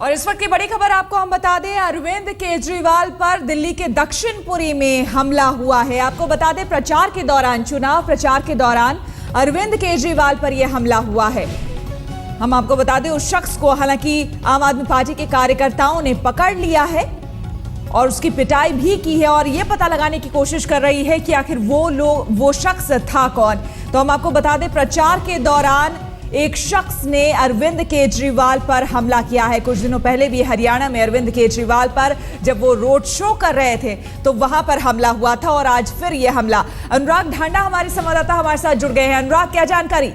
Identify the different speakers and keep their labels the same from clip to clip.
Speaker 1: और इस वक्त की बड़ी खबर आपको हम बता दें, अरविंद केजरीवाल पर दिल्ली के दक्षिणपुरी में हमला हुआ है। आपको बता दें, प्रचार के दौरान, चुनाव प्रचार के दौरान अरविंद केजरीवाल पर यह हमला हुआ है। हम आपको बता दें, उस शख्स को हालांकि आम आदमी पार्टी के कार्यकर्ताओं ने पकड़ लिया है और उसकी पिटाई भी की है और यह पता लगाने की कोशिश कर रही है कि आखिर वो शख्स था कौन। तो हम आपको बता दें, प्रचार के दौरान एक शख्स ने अरविंद केजरीवाल पर हमला किया है। कुछ दिनों पहले भी हरियाणा में अरविंद केजरीवाल पर जब वो रोड शो कर रहे थे तो वहां पर हमला हुआ था और आज फिर यह हमला। अनुराग ढांडा हमारे संवाददाता हमारे साथ जुड़ गए हैं। अनुराग, क्या जानकारी?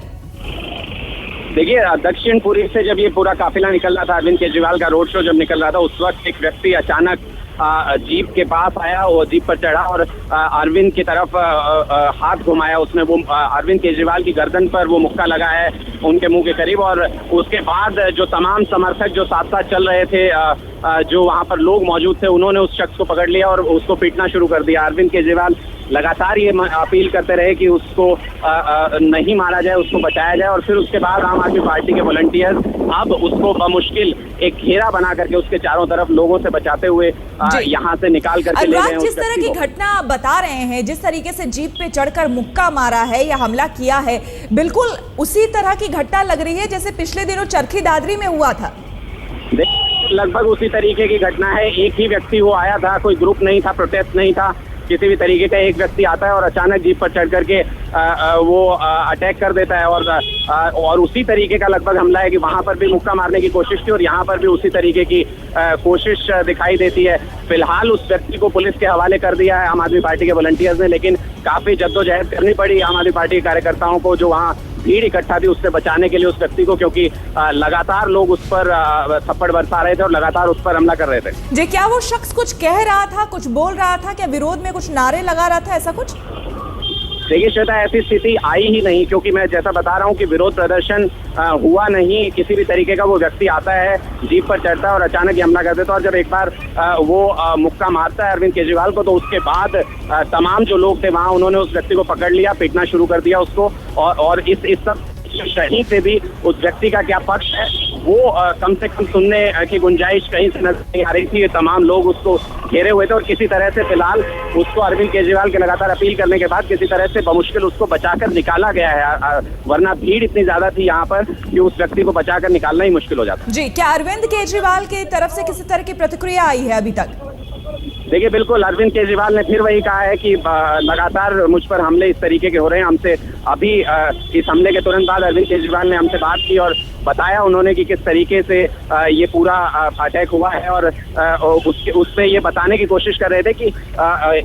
Speaker 2: देखिए, दक्षिणपुरी से जब ये पूरा काफिला निकल रहा था, अरविंद केजरीवाल का रोड शो जब निकल रहा था, उस वक्त एक व्यक्ति अचानक जीप के पास आया, वो जीप पर चढ़ा और अरविंद की तरफ हाथ घुमाया। उसने वो अरविंद केजरीवाल की गर्दन पर वो मुक्का लगा है उनके मुंह के करीब। और उसके बाद जो तमाम समर्थक जो साथ साथ चल रहे थे, जो वहां पर लोग मौजूद थे, उन्होंने उस शख्स को पकड़ लिया और उसको पीटना शुरू कर दिया। अरविंद केजरीवाल लगातार ये अपील करते रहे कि उसको नहीं मारा जाए, उसको बचाया जाए। और फिर उसके बाद आम आदमी पार्टी के वॉलंटियर्स अब उसको बमुश्किल एक घेरा बना करके उसके चारों तरफ लोगों से बचाते हुए यहाँ से निकाल करके ले गए।
Speaker 1: जिस तरह की घटना बता रहे हैं, जिस तरीके से जीप पे चढ़कर मुक्का मारा है या हमला किया है, बिल्कुल उसी तरह की घटना लग रही है जैसे पिछले दिनों चरखी दादरी में हुआ था।
Speaker 2: लगभग उसी तरीके की घटना है। एक ही व्यक्ति वो आया था, कोई ग्रुप नहीं था, प्रोटेस्ट नहीं था, किसी भी तरीके का एक व्यक्ति आता है और अचानक जीप पर चढ़ करके वो अटैक कर देता है। और उसी तरीके का लगभग हमला है कि वहां पर भी मुक्का मारने की कोशिश की और यहाँ पर भी उसी तरीके की कोशिश दिखाई देती है। फिलहाल उस व्यक्ति को पुलिस के हवाले कर दिया है आम आदमी पार्टी के वॉलंटियर्स ने, लेकिन काफी जद्दोजहद करनी पड़ी आम आदमी पार्टी के कार्यकर्ताओं को, जो वहाँ भीड़ इकट्ठा थी उससे बचाने के लिए उस व्यक्ति को, क्योंकि लगातार लोग उस पर थप्पड़ बरसा रहे थे और लगातार उस पर हमला कर रहे थे।
Speaker 1: जी, क्या वो शख्स कुछ कह रहा था, कुछ बोल रहा था, क्या विरोध में कुछ नारे लगा रहा था, ऐसा कुछ?
Speaker 2: देखिए श्वेता, ऐसी स्थिति आई ही नहीं, क्योंकि मैं जैसा बता रहा हूँ कि विरोध प्रदर्शन हुआ नहीं किसी भी तरीके का। वो व्यक्ति आता है, जीप पर चढ़ता है और अचानक ही हमला कर देता है। और जब एक बार वो मुक्का मारता है अरविंद केजरीवाल को, तो उसके बाद तमाम जो लोग थे वहाँ, उन्होंने उस व्यक्ति को पकड़ लिया, पीटना शुरू कर दिया उसको। और इस सब कहीं से भी उस व्यक्ति का क्या पक्ष है वो कम से कम सुनने की गुंजाइश कहीं से नजर नहीं आ रही थी। तमाम लोग उसको घेरे हुए थे और किसी तरह से फिलहाल उसको अरविंद केजरीवाल के लगातार अपील करने के बाद किसी तरह से बमुश्किल उसको बचाकर निकाला गया है। वरना भीड़ इतनी ज्यादा थी यहाँ पर कि उस व्यक्ति को बचाकर निकालना ही मुश्किल हो जाता।
Speaker 1: जी, क्या अरविंद केजरीवाल की तरफ से किसी तरह की प्रतिक्रिया आई है अभी तक?
Speaker 2: देखिए, बिल्कुल अरविंद केजरीवाल ने फिर वही कहा है कि लगातार मुझ पर हमले इस तरीके के हो रहे हैं। हमसे अभी इस हमले के तुरंत बाद अरविंद केजरीवाल ने हमसे बात की और बताया उन्होंने कि किस तरीके से ये पूरा अटैक हुआ है। और उससे ये बताने की कोशिश कर रहे थे कि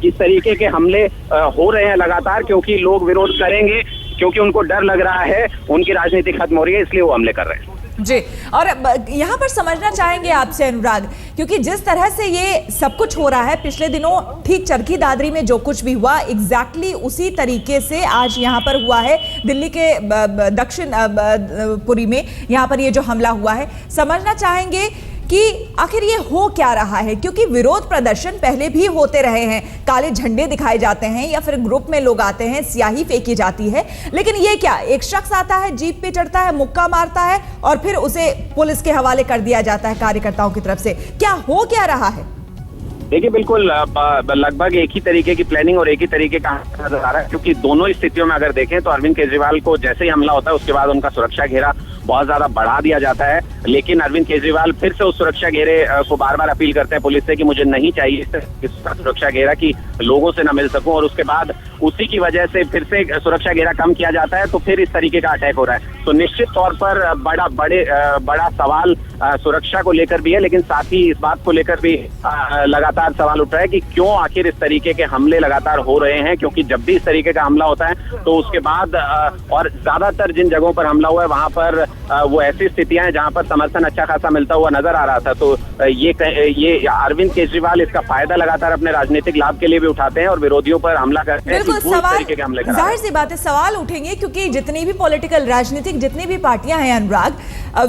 Speaker 2: इस तरीके के हमले हो रहे हैं लगातार, क्योंकि लोग विरोध करेंगे, क्योंकि उनको डर लग रहा है उनकी राजनीति खत्म हो रही है, इसलिए वो हमले कर रहे हैं।
Speaker 1: जी, और यहाँ पर समझना चाहेंगे आपसे अनुराग, क्योंकि जिस तरह से ये सब कुछ हो रहा है, पिछले दिनों ठीक चरखी दादरी में जो कुछ भी हुआ, एग्जैक्टली उसी तरीके से आज यहाँ पर हुआ है दिल्ली के दक्षिणपुरी में। यहाँ पर ये जो हमला हुआ है, समझना चाहेंगे कि आखिर ये हो क्या रहा है, क्योंकि विरोध प्रदर्शन पहले भी होते रहे हैं, काले झंडे दिखाए जाते हैं या फिर ग्रुप में लोग आते हैं, स्याही फेंकी जाती है, लेकिन ये क्या, एक शख्स आता है, जीप पे चढ़ता है, मुक्का मारता है और फिर उसे पुलिस के हवाले कर दिया जाता है कार्यकर्ताओं की तरफ से। क्या हो क्या रहा है?
Speaker 2: देखिए, बिल्कुल लगभग एक ही तरीके की प्लानिंग और एक ही तरीके का नजर आ रहा है, क्योंकि दोनों स्थितियों में अगर देखें तो अरविंद केजरीवाल को जैसे ही हमला होता है उसके बाद उनका सुरक्षा घेरा बहुत ज्यादा बढ़ा दिया जाता है। लेकिन अरविंद केजरीवाल फिर से उस सुरक्षा घेरे को बार बार अपील करते हैं पुलिस से कि मुझे नहीं चाहिए इस सुरक्षा घेरा, कि लोगों से न मिल सकूं। और उसके बाद उसी की वजह से फिर से सुरक्षा घेरा कम किया जाता है, तो फिर इस तरीके का अटैक हो रहा है। तो निश्चित तौर पर बड़ा सवाल सुरक्षा को लेकर भी है, लेकिन साथ ही इस बात को लेकर भी लगातार सवाल उठ रहा है कि क्यों आखिर इस तरीके के हमले लगातार हो रहे हैं। क्योंकि जब भी इस तरीके का हमला होता है तो उसके बाद और ज्यादातर जिन जगहों पर हमला हुआ है वहां पर वो ऐसी स्थितियां हैं जहां पर समर्थन अच्छा खासा मिलता हुआ नजर आ रहा था। तो ये अरविंद केजरीवाल इसका फायदा लगातार अपने राजनीतिक लाभ के लिए भी उठाते हैं और विरोधियों पर हमला करते हैं।
Speaker 1: बिल्कुल, जाहिर सी बात है, सवाल उठेंगे, क्योंकि जितनी भी पॉलिटिकल राजनीतिक जितनी भी पार्टियां हैं अनुराग,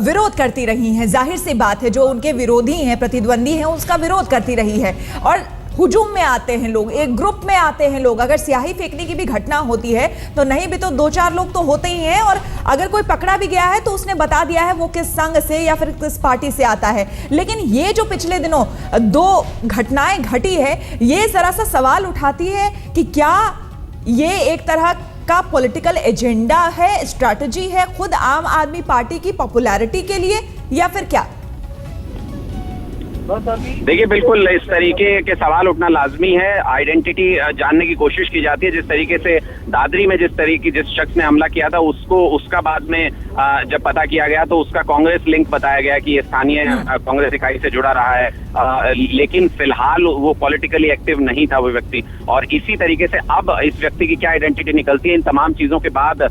Speaker 1: विरोध करती रही हैं। जाहिर सी बात है, जो उनके विरोधी हैं, प्रतिद्वंदी हैं, उसका विरोध करती रही है। और हुजूम में आते हैं लोग, एक ग्रुप में आते हैं लोग। अगर स्याही फेंकने की भी घटना होती है तो नहीं भी तो 2-4 लोग तो होते ही हैं, और अगर कोई पकड़ा भी गया है तो उसने बता दिया है वो किस संघ से या फिर किस पार्टी से आता है। लेकिन ये जो पिछले दिनों 2 घटनाएं घटी है, ये जरा सा सवाल उठाती है कि क्या ये एक तरह का पॉलिटिकल एजेंडा है, स्ट्रैटेजी है खुद आम आदमी पार्टी की पॉपुलैरिटी के लिए, या फिर क्या?
Speaker 2: देखिए, बिल्कुल इस तरीके के सवाल उठना लाजमी है। आइडेंटिटी जानने की कोशिश की जाती है। जिस तरीके से दादरी में जिस शख्स ने हमला किया था उसका बाद में जब पता किया गया तो उसका कांग्रेस लिंक बताया गया कि ये स्थानीय कांग्रेस इकाई से जुड़ा रहा है, लेकिन फिलहाल वो पॉलिटिकली एक्टिव नहीं था वो व्यक्ति। और इसी तरीके से अब इस व्यक्ति की क्या आइडेंटिटी निकलती है, इन तमाम चीजों के बाद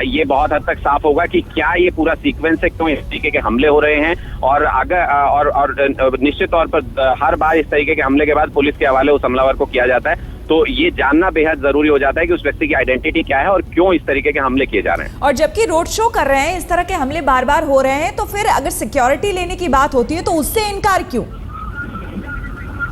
Speaker 2: ये बहुत हद तक साफ होगा कि क्या ये पूरा सीक्वेंस है, क्यों इस तरीके के हमले हो रहे हैं। और अगर और निश्चित तौर पर हर बार इस तरीके के हमले के बाद पुलिस के हवाले उस हमलावर को किया जाता है, तो ये जानना बेहद जरूरी हो जाता है कि उस व्यक्ति की आइडेंटिटी क्या है और क्यों इस तरीके के हमले किए जा रहे हैं।
Speaker 1: और जबकि रोड शो कर रहे हैं, इस तरह के हमले बार बार हो रहे हैं, तो फिर अगर सिक्योरिटी लेने की बात होती है तो उससे इनकार क्यों?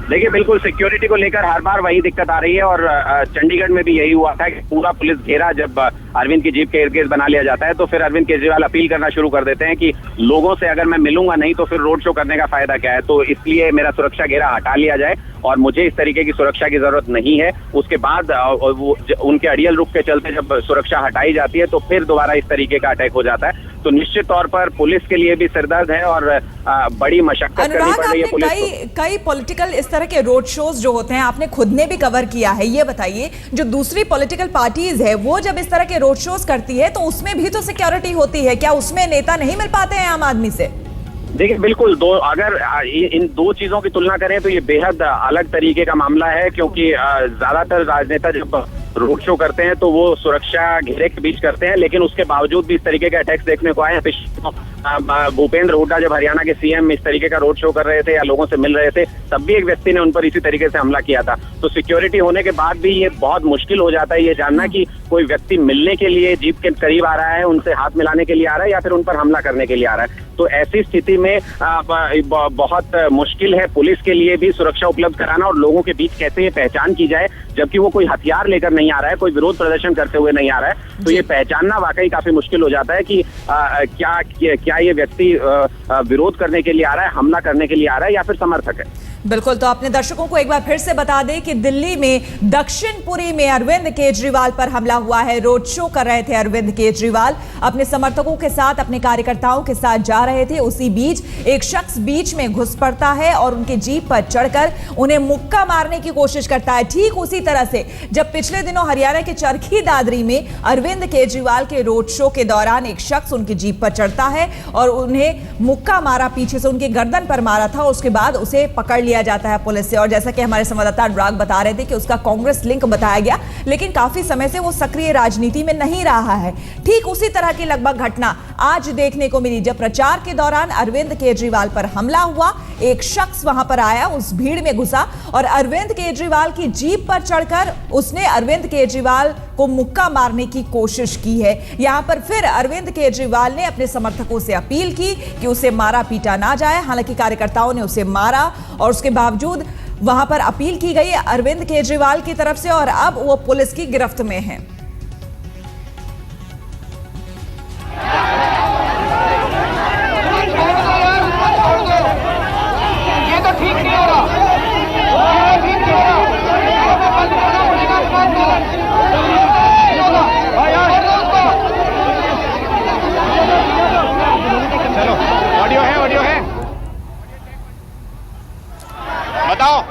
Speaker 2: देखिए, बिल्कुल सिक्योरिटी को लेकर हर बार वही दिक्कत आ रही है, और चंडीगढ़ में भी यही हुआ था कि पूरा पुलिस घेरा जब अरविंद की जीप के इर्द गिर्द बना लिया जाता है तो फिर अरविंद केजरीवाल अपील करना शुरू कर देते हैं कि लोगों से अगर मैं मिलूंगा नहीं तो फिर रोड शो करने का फायदा क्या है, तो इसलिए मेरा सुरक्षा घेरा हटा लिया जाए और मुझे इस तरीके की सुरक्षा की जरूरत नहीं है। उसके बाद उनके अड़ियल रुख के चलते जब सुरक्षा हटाई जाती है तो फिर दोबारा इस तरीके का अटैक हो जाता है। तो निश्चित तौर पर पुलिस के लिए भी सिरदर्द है और बड़ी मशक्कत करनी पड़ रही है पुलिस को।
Speaker 1: कई पॉलिटिकल इस तरह के रोड शोज जो होते हैं आपने खुद ने भी कवर किया है, ये बताइए जो दूसरी पॉलिटिकल पार्टीज है वो जब इस तरह के रोड शोज करती है तो उसमें भी तो सिक्योरिटी होती है, क्या उसमें नेता नहीं मिल पाते हैं आम आदमी से?
Speaker 2: देखिए, बिल्कुल अगर इन 2 चीजों की तुलना करें तो ये बेहद अलग तरीके का मामला है, क्योंकि ज्यादातर राजनेता जब रोड शो करते हैं तो वो सुरक्षा घेरे के बीच करते हैं, लेकिन उसके बावजूद भी इस तरीके के अटैक्स देखने को आए हैं। भूपेंद्र हुड्डा जब हरियाणा के सीएम इस तरीके का रोड शो कर रहे थे या लोगों से मिल रहे थे, तब भी एक व्यक्ति ने उन पर इसी तरीके से हमला किया था। तो सिक्योरिटी होने के बाद भी ये बहुत मुश्किल हो जाता है ये जानना कि कोई व्यक्ति मिलने के लिए जीप के करीब आ रहा है, उनसे हाथ मिलाने के लिए आ रहा है या फिर उन पर हमला करने के लिए आ रहा है। तो ऐसी स्थिति में बहुत मुश्किल है पुलिस के लिए भी सुरक्षा उपलब्ध कराना, और लोगों के बीच कैसे ये पहचान की जाए जबकि वो कोई हथियार लेकर नहीं आ रहा है, कोई विरोध प्रदर्शन करते हुए नहीं आ रहा है। तो ये पहचानना वाकई काफी मुश्किल हो जाता है कि क्या ये व्यक्ति विरोध करने के लिए आ रहा है, हमला करने के लिए आ रहा है या फिर समर्थक है।
Speaker 1: बिल्कुल, तो अपने दर्शकों को एक बार फिर से बता दें कि दिल्ली में दक्षिणपुरी में अरविंद केजरीवाल पर हमला हुआ है। रोड शो कर रहे थे अरविंद केजरीवाल, अपने समर्थकों के साथ, अपने कार्यकर्ताओं के साथ जा रहे थे। उसी बीच एक शख्स बीच में घुस पड़ता है और उनके जीप पर चढ़कर उन्हें मुक्का मारने की कोशिश करता है। ठीक उसी तरह से जब पिछले दिनों हरियाणा के चरखी दादरी में अरविंद केजरीवाल के रोड शो के दौरान एक शख्स उनकी जीप पर चढ़ता है और उन्हें मुक्का मारा, पीछे से उनके गर्दन पर मारा था, उसके बाद उसे पकड़ लिया जाता है पुलिस से। और जैसा कि हमारे संवाददाता अनुराग बता रहे थे कि उसका कांग्रेस लिंक बताया गया, लेकिन काफी समय से वो सक्रिय राजनीति में नहीं रहा है। ठीक उसी तरह की लगभग घटना आज देखने को मिली जब प्रचार के दौरान अरविंद केजरीवाल पर हमला हुआ। एक शख्स वहां पर आया, उस भीड़ में घुसा और अरविंद केजरीवाल की जीप पर चढ़कर उसने अरविंद केजरीवाल को मुक्का मारने की कोशिश की है। यहां पर फिर अरविंद केजरीवाल ने अपने समर्थकों से अपील की कि उसे मारा पीटा ना जाए। हालांकि कार्यकर्ताओं ने उसे मारा और उसके बावजूद वहां पर अपील की गई अरविंद केजरीवाल की तरफ से और अब वो पुलिस की गिरफ्त में है।
Speaker 3: ये तो ठीक नहीं हो रहा, ठीक नहीं हो रहा। चलो, ऑडियो है बताओ।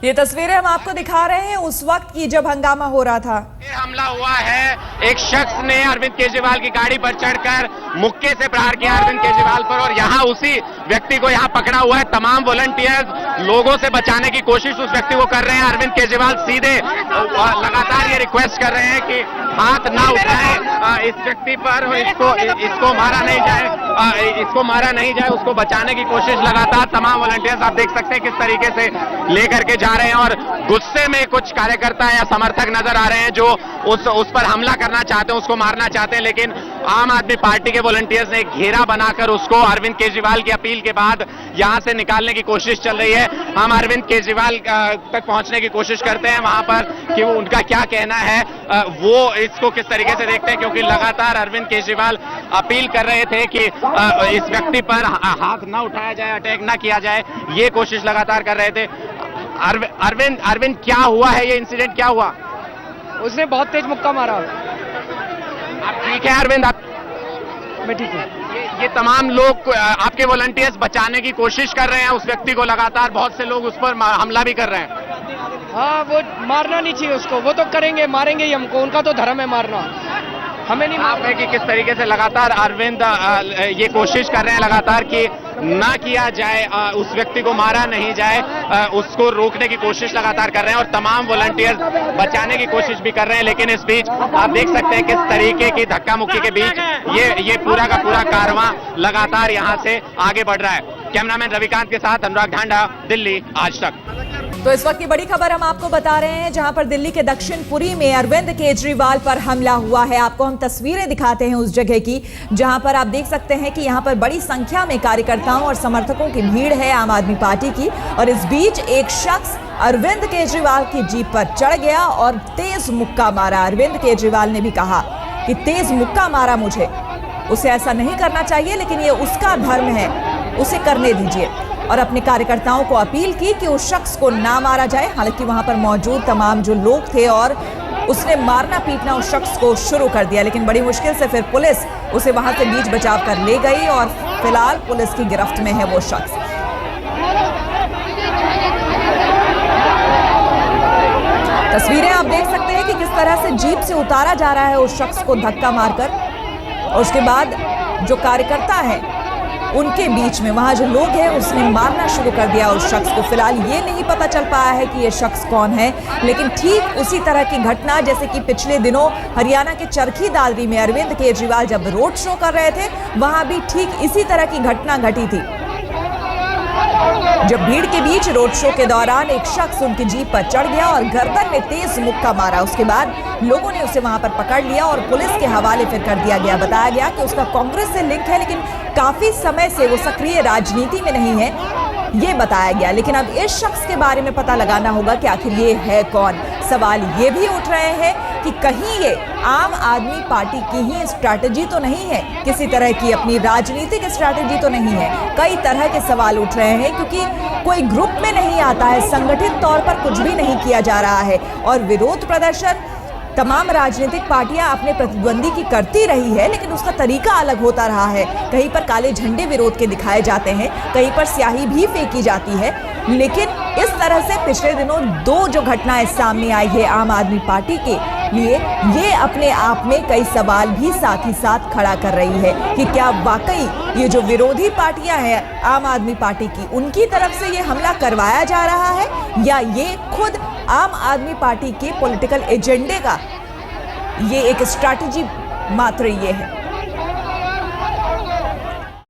Speaker 1: ये तस्वीरें हम आपको दिखा रहे हैं उस वक्त की जब हंगामा हो रहा था।
Speaker 3: हमला हुआ है, एक शख्स ने अरविंद केजरीवाल की गाड़ी पर चढ़कर मुक्के से प्रहार किया अरविंद केजरीवाल पर, और यहाँ उसी व्यक्ति को यहाँ पकड़ा हुआ है। तमाम वॉलंटियर्स लोगों से बचाने की कोशिश उस व्यक्ति को कर रहे हैं। अरविंद केजरीवाल सीधे लगातार ये रिक्वेस्ट कर रहे हैं कि हाथ ना उठाए इस व्यक्ति पर, इसको मारा नहीं जाए, उसको बचाने की कोशिश लगातार तमाम वॉलंटियर्स आप देख सकते हैं किस तरीके से लेकर के जा रहे हैं। और गुस्से में कुछ कार्यकर्ता या समर्थक नजर आ रहे हैं जो उस पर हमला करना चाहते हैं, उसको मारना चाहते हैं, लेकिन आम आदमी पार्टी के वॉलंटियर्स ने एक घेरा बनाकर उसको अरविंद केजरीवाल की अपील के बाद यहां से निकालने की कोशिश चल रही है। हम अरविंद केजरीवाल तक पहुंचने की कोशिश करते हैं वहां पर कि वो उनका क्या कहना है, वो इसको किस तरीके से देखते हैं, क्योंकि लगातार अरविंद केजरीवाल अपील कर रहे थे कि इस व्यक्ति पर हाथ न उठाया जाए, अटैक न किया जाए, ये कोशिश लगातार कर रहे थे। अरविंद क्या हुआ है, ये इंसिडेंट क्या हुआ?
Speaker 4: उसने बहुत तेज मुक्का मारा।
Speaker 3: आप ठीक है अरविंद?
Speaker 4: मैं ठीक हूँ।
Speaker 3: ये तमाम लोग आपके वॉलंटियर्स बचाने की कोशिश कर रहे हैं उस व्यक्ति को, लगातार बहुत से लोग उस पर हमला भी कर रहे हैं।
Speaker 4: हाँ, वो मारना नहीं चाहिए उसको, वो तो करेंगे, मारेंगे ही हमको, उनका तो धर्म है मारना, हमें नहीं मारना।
Speaker 3: कि किस तरीके से लगातार अरविंद ये कोशिश कर रहे हैं लगातार कि ना किया जाए, उस व्यक्ति को मारा नहीं जाए, उसको रोकने की कोशिश लगातार कर रहे हैं और तमाम वॉलंटियर्स बचाने की कोशिश भी कर रहे हैं। लेकिन इस बीच आप देख सकते हैं किस तरीके की धक्का मुक्की के बीच ये पूरा का पूरा कारवां लगातार यहां से आगे बढ़ रहा है। कैमरामैन रविकांत के साथ अनुराग ढांडा, दिल्ली आज तक।
Speaker 1: तो इस वक्त की बड़ी खबर हम आपको बता रहे हैं, जहां पर दिल्ली के दक्षिणपुरी में अरविंद केजरीवाल पर हमला हुआ है। आपको हम तस्वीरें दिखाते हैं उस जगह की, जहां पर आप देख सकते हैं कि यहां पर बड़ी संख्या में कार्यकर्ताओं और समर्थकों की भीड़ है आम आदमी पार्टी की। और इस बीच एक शख्स अरविंद केजरीवाल की जीप पर चढ़ गया और तेज मुक्का मारा। अरविंद केजरीवाल ने भी कहा कि तेज मुक्का मारा मुझे, उसे ऐसा नहीं करना चाहिए, लेकिन ये उसका धर्म है, उसे करने दीजिए। और अपने कार्यकर्ताओं को अपील की कि उस शख्स को ना मारा जाए। हालांकि वहां पर मौजूद तमाम जो लोग थे और उसने मारना पीटना उस शख्स को शुरू कर दिया, लेकिन बड़ी मुश्किल से फिर पुलिस उसे वहां से बीच बचाव कर ले गई और फिलहाल पुलिस की गिरफ्त में है वो शख्स। तस्वीरें आप देख सकते हैं कि किस तरह से जीप से उतारा जा रहा है उस शख्स को धक्का मारकर, और उसके बाद जो कार्यकर्ता है उनके बीच में वहां जो लोग हैं उसने मारना शुरू कर दिया उस शख्स को। फिलहाल ये नहीं पता चल पाया है कि ये शख्स कौन है, लेकिन ठीक उसी तरह की घटना जैसे कि पिछले दिनों हरियाणा के चरखी दादरी में अरविंद केजरीवाल जब रोड शो कर रहे थे, वहां भी ठीक इसी तरह की घटना घटी थी, जब भीड़ के बीच रोड शो के दौरान एक शख्स उनकी जीप पर चढ़ गया और गर्दन में तेज मुक्का मारा। उसके बाद लोगों ने उसे वहां पर पकड़ लिया और पुलिस के हवाले फिर कर दिया गया। बताया गया कि उसका कांग्रेस से लिंक है, लेकिन काफी समय से वो सक्रिय राजनीति में नहीं है, ये बताया गया। लेकिन अब इस शख्स के बारे में पता लगाना होगा कि आखिर ये है कौन। सवाल ये भी उठ रहे हैं कि कहीं ये आम आदमी पार्टी की ही स्ट्रैटेजी तो नहीं है, किसी तरह की अपनी राजनीतिक स्ट्रैटेजी तो नहीं है। कई तरह के सवाल उठ रहे हैं क्योंकि कोई ग्रुप में नहीं आता है, संगठित तौर पर कुछ भी नहीं किया जा रहा है और विरोध प्रदर्शन तमाम राजनीतिक पार्टियां अपने प्रतिद्वंदी की करती रही है, लेकिन उसका तरीका अलग होता रहा है। कहीं पर काले झंडे विरोध के दिखाए जाते हैं, कहीं पर स्याही भी फेंकी जाती है, लेकिन इस तरह से पिछले दिनों दो जो घटनाएं सामने आई है आम आदमी पार्टी के लिए, ये अपने आप में कई सवाल भी साथ ही साथ खड़ा कर रही है कि क्या वाकई ये जो विरोधी पार्टियां हैं आम आदमी पार्टी की, उनकी तरफ से ये हमला करवाया जा रहा है या ये खुद आम आदमी पार्टी के पॉलिटिकल एजेंडे का ये एक स्ट्रैटेजी मात्र ये है।